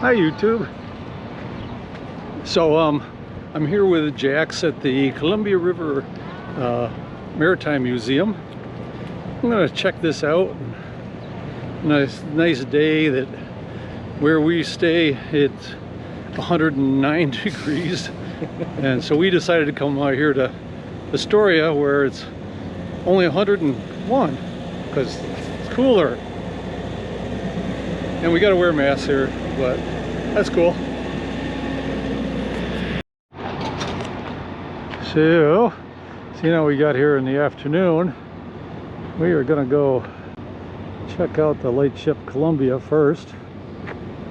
Hi YouTube. So I'm here with Jax at the Columbia River Maritime Museum. I'm gonna check this out. Nice day. That where we stay it's 109 degrees, and so we decided to come out here to Astoria where it's only 101 because it's cooler. And we gotta wear masks here, but that's cool. So, seeing how we got here in the afternoon, we are gonna go check out the lightship Columbia first.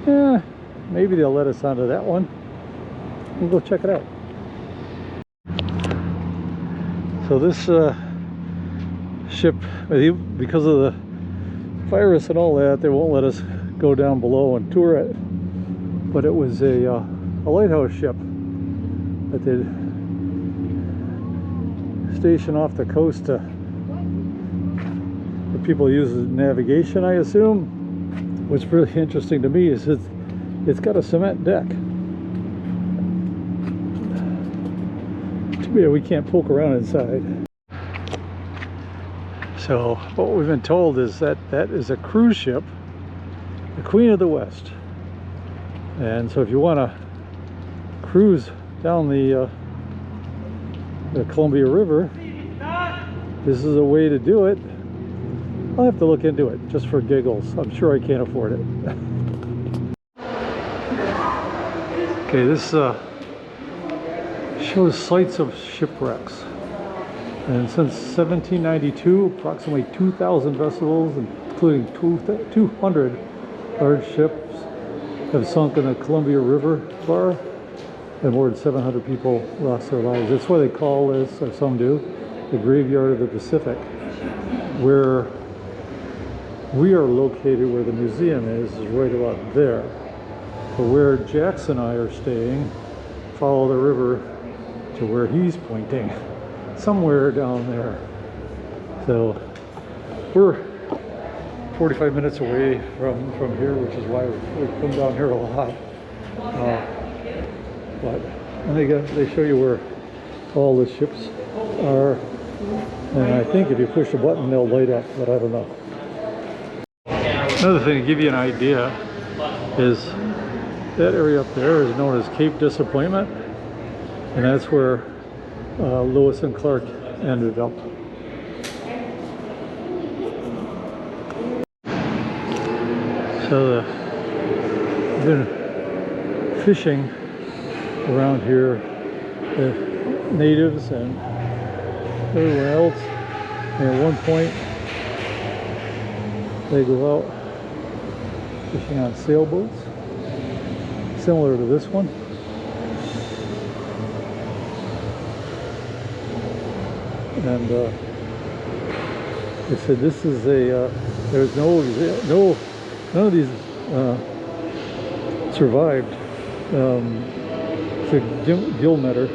Yeah, maybe they'll let us onto that one. We'll go check it out. So this ship, because of the virus and all that, they won't let us go down below and tour it. But it was a lighthouse ship that they stationed off the coast to the people use as navigation, I assume. What's really interesting to me is it's got a cement deck. Too bad we can't poke around inside. So what we've been told is that is a cruise ship, the Queen of the West. And so if you want to cruise down the Columbia River, this is a way to do it. I'll have to look into it just for giggles. I'm sure I can't afford it. Okay, this shows sites of shipwrecks. And since 1792, approximately 2,000 vessels, including 200 large ships, have sunk in the Columbia River bar, and more than 700 people lost their lives. That's why they call this, or some do, the graveyard of the Pacific. Where we are located, where the museum is right about there. But where Jax and I are staying, follow the river to where he's pointing, somewhere down there. So we're 45 minutes away from here, which is why we come down here a lot. And they show you where all the ships are, and I think if you push a button they'll light up, but I don't know. Another thing to give you an idea is that area up there is known as Cape Disappointment, and that's where Lewis and Clark ended up. So we've been fishing around here, the natives and everywhere else, and at one point they go out fishing on sailboats, similar to this one. And they said this is a, there's none of these survived. It's a gill netter.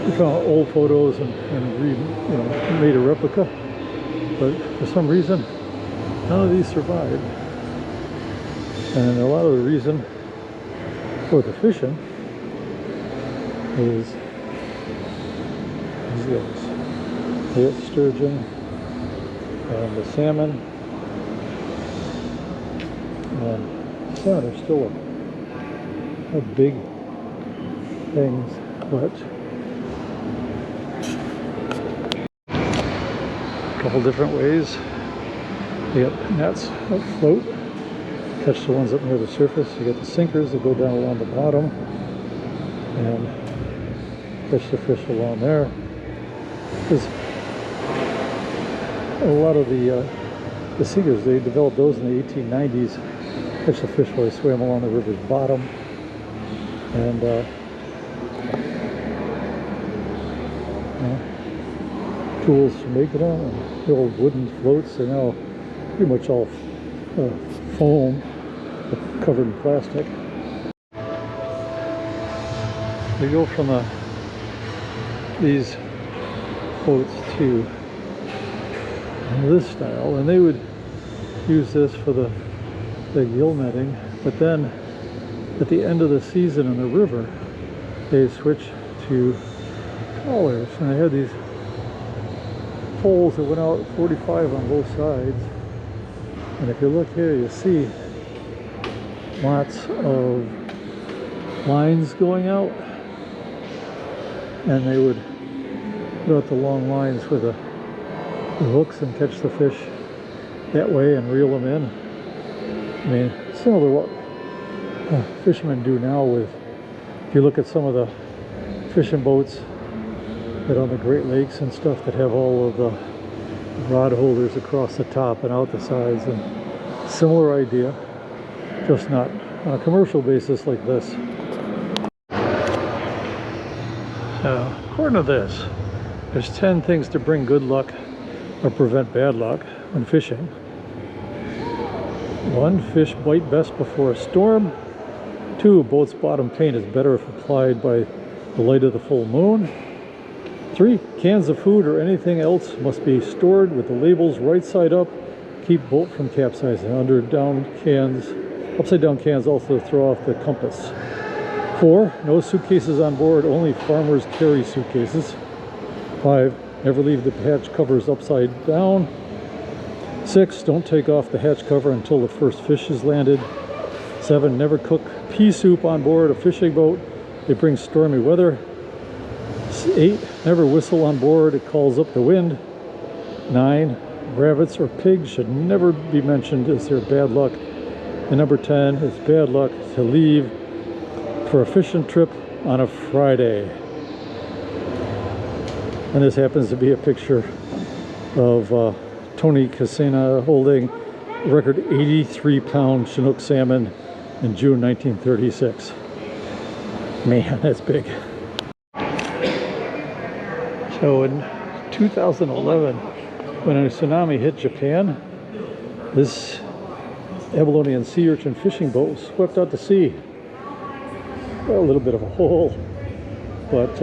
We found old photos and made a replica, but for some reason none of these survived. And a lot of the reason for the fishing is these guys. They got sturgeon and the salmon. And salmon are still a big things, but a couple different ways. You got nets that float, catch the ones up near the surface. You got the sinkers that go down along the bottom and catch the fish along there. Because a lot of the sinkers, they developed those in the 1890s. Catch the fish while they swam along the river's bottom, and tools to make it on. And the old wooden floats are now pretty much all foam, covered in plastic. They go from these boats to this style, and they would use this for the gill netting, but then at the end of the season in the river, they switched to trawlers, and they had these poles that went out 45 on both sides. And if you look here, you see lots of lines going out, and they would put out the long lines with the hooks and catch the fish that way and reel them in. I mean, similar to what fishermen do now with, if you look at some of the fishing boats that on the Great Lakes and stuff that have all of the rod holders across the top and out the sides, and similar idea, just not on a commercial basis like this. According to this, there's 10 things to bring good luck or prevent bad luck when fishing. 1. Fish bite best before a storm. 2. Boat's bottom paint is better if applied by the light of the full moon. 3. Cans of food or anything else must be stored with the labels right side up. Keep boat from capsizing. Upside down cans also throw off the compass. 4. No suitcases on board. Only farmers carry suitcases. 5. Never leave the hatch covers upside down. 6. Don't take off the hatch cover until the first fish is landed. 7. Never cook pea soup on board a fishing boat. It brings stormy weather. 8. Never whistle on board. It calls up the wind. 9. Rabbits or pigs should never be mentioned as their bad luck. And number 10 is bad luck to leave for a fishing trip on a Friday. And this happens to be a picture of Tony Casina holding a record 83-pound Chinook salmon in June 1936. Man, that's big. So in 2011, when a tsunami hit Japan, this abalone sea urchin fishing boat was swept out to sea. Well, a little bit of a hole, but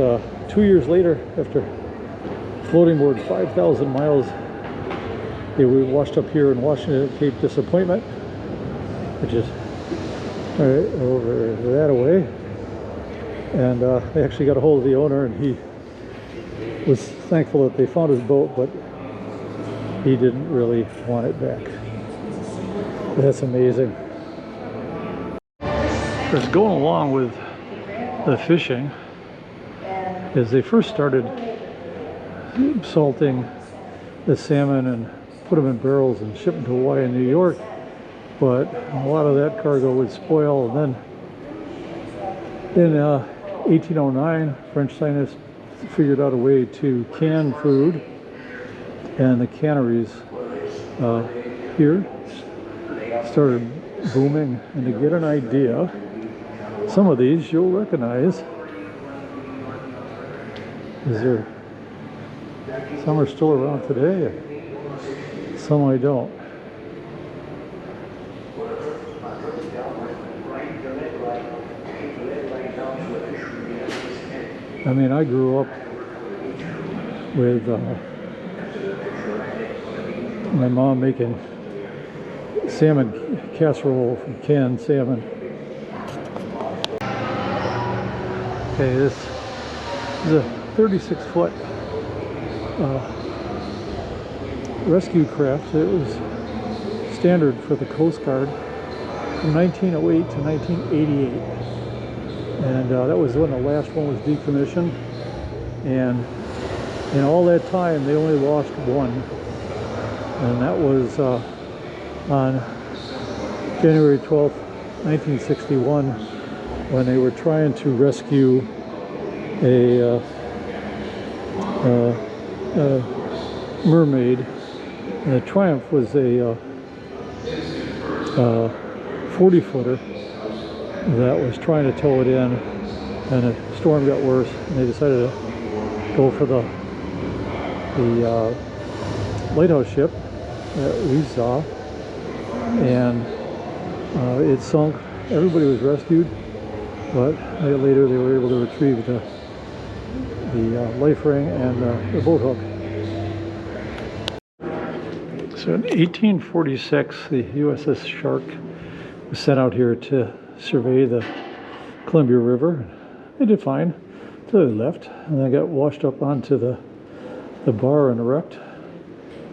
2 years later, after floating more than 5,000 miles, they were washed up here in Washington at Cape Disappointment, which is right over that away. And they actually got a hold of the owner, and he was thankful that they found his boat, but he didn't really want it back. That's amazing. Just going along with the fishing, as they first started salting the salmon and put them in barrels and ship them to Hawaii and New York, but a lot of that cargo would spoil. And then in 1809, French scientists figured out a way to can food, and the canneries here started booming. And to get an idea, some of these you'll recognize. Some are still around today, some I don't. I mean, I grew up with my mom making salmon casserole from canned salmon. Okay, this is a 36-foot rescue craft. It was standard for the Coast Guard from 1908 to 1988. And that was when the last one was decommissioned. And in all that time, they only lost one. And that was on January 12th, 1961, when they were trying to rescue a mermaid. And the Triumph was a 40-footer that was trying to tow it in, and the storm got worse, and they decided to go for the lighthouse ship that we saw, and it sunk. Everybody was rescued, but later they were able to retrieve the life ring and the boat hook. So in 1846, the USS Shark was sent out here to survey the Columbia River. They did fine until they left, and they got washed up onto the bar and wrecked.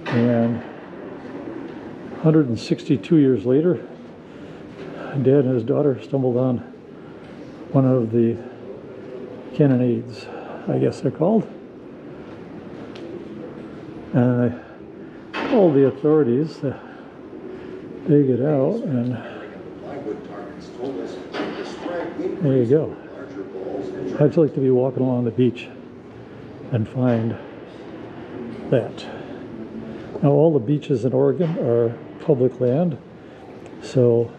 And 162 years later, Dad and his daughter stumbled on one of the cannonades, I guess they're called. And they called the authorities to dig it out, and there you go. I'd like to be walking along the beach and find that. Now, all the beaches in Oregon are public land, so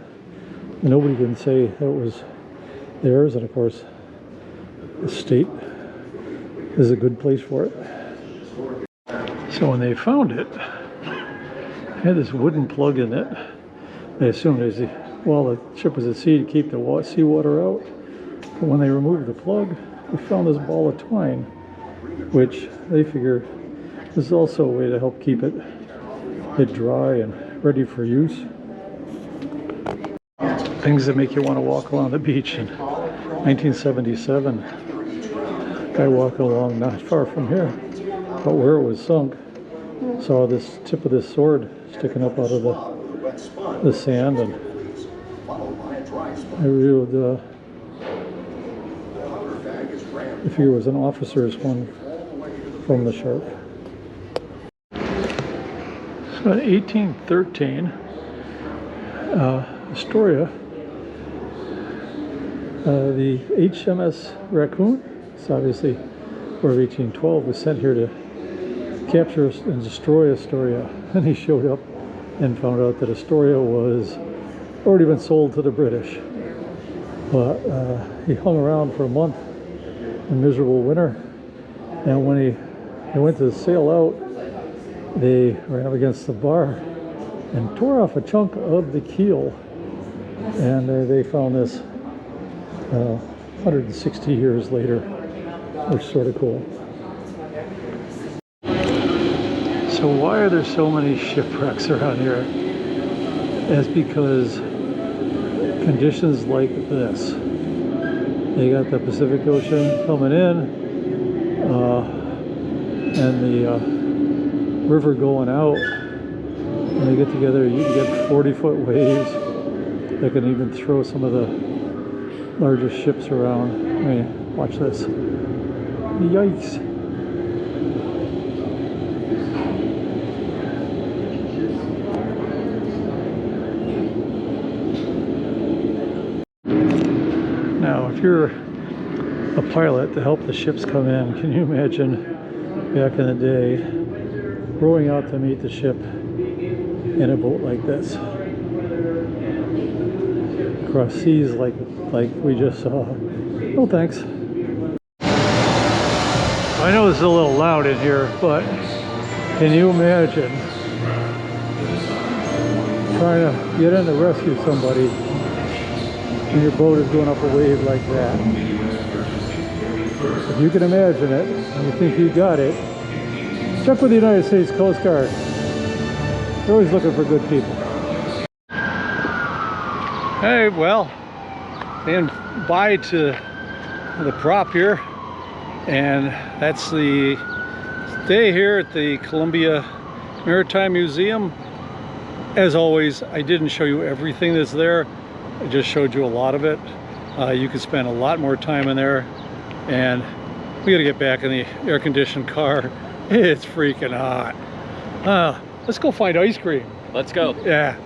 nobody can say that it was theirs, and of course the state is a good place for it. So when they found it, it had this wooden plug in it. They assumed it was the ship was at sea to keep the seawater out. But when they removed the plug, they found this ball of twine, which they figure is also a way to help keep it dry and ready for use. Things that make you want to walk along the beach. In 1977, a guy walking along not far from here, but where it was sunk, saw this tip of this sword sticking up out of the sand, and I realized I figure it was an officer's one from the Shark. So in 1813, Astoria, the HMS Raccoon, it's obviously War of 1812, was sent here to capture and destroy Astoria. And he showed up and found out that Astoria was already been sold to the British. But he hung around for a month in miserable winter, and when they went to sail out, they ran up against the bar and tore off a chunk of the keel, and they found this 160 years later, which is sort of cool. So why are there so many shipwrecks around here? That's because conditions like this. They got the Pacific Ocean coming in, and the river going out. When they get together, you can get 40-foot waves that can even throw some of the largest ships around. I mean, watch this. Yikes. Now, if you're a pilot to help the ships come in, can you imagine back in the day rowing out to meet the ship in a boat like this? Across seas like we just saw. No thanks. I know this is a little loud in here, but can you imagine trying to get in to rescue somebody and your boat is going up a wave like that? If you can imagine it, and you think you got it, check with the United States Coast Guard. They're always looking for good people. Hey, well, saying bye to the prop here, and that's the day here at the Columbia Maritime Museum. As always, I didn't show you everything that's there. I just showed you a lot of it. You could spend a lot more time in there, and we gotta get back in the air-conditioned car. It's freaking hot. Let's go find ice cream. Let's go. Yeah.